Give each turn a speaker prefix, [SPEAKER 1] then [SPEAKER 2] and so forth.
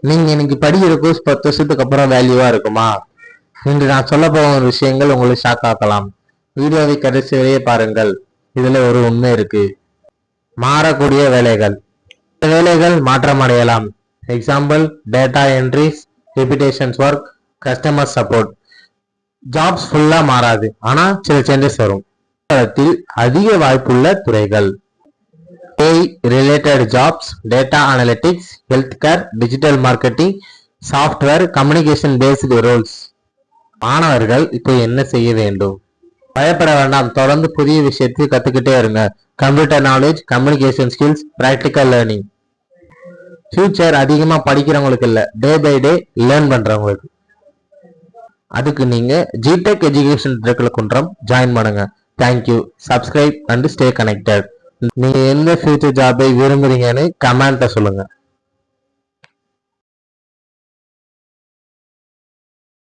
[SPEAKER 1] நீங்க இன்னைக்கு படிக்கிற கோர்ஸ் 10 வருஷத்துக்கு அப்புறம் வேல்யூவா இருக்குமா? இன்று நான் சொல்ல போகும் விஷயங்கள் உங்களை ஷாக் ஆக்கலாம். வீடியோவை கடைசி வரையே பாருங்கள். இதுல ஒரு உண்மை இருக்கு. மாறக்கூடிய வேலைகள். சில வேலைகள் மாற்றமடையலாம். Example, data entries, repetitions work, customer support. Jobs ஃபுல்லா மாறாது, ஆனா சில சேஞ்சஸ் வரும். அதிக வாய்ப்புள்ள துறைகள்: AI related jobs, data analytics, healthcare, digital marketing, software, communication based roles. மாணவர்கள் இப்போ என்ன செய்ய வேண்டும்? பயப்பட வேண்டாம், தொடர்ந்து புதிய விஷயத்தை கத்துக்கிட்டே இருங்க. Computer knowledge, communication skills, practical learning. Future அதிகமா படிக்கிறவங்களுக்கு இல்ல, டே பை டே லேர்ன் பண்றவங்களுக்கு. அதுக்கு நீங்க ஜிடெக் எஜுகேஷன் குன்றம் ஜாயின் பண்ணுங்க. Thank you. Subscribe and stay connected. நீங்க எந்த ஃபியூச்சர் ஜாபை விரும்புறீங்கன்னு கமெண்ட்ல சொல்லுங்க.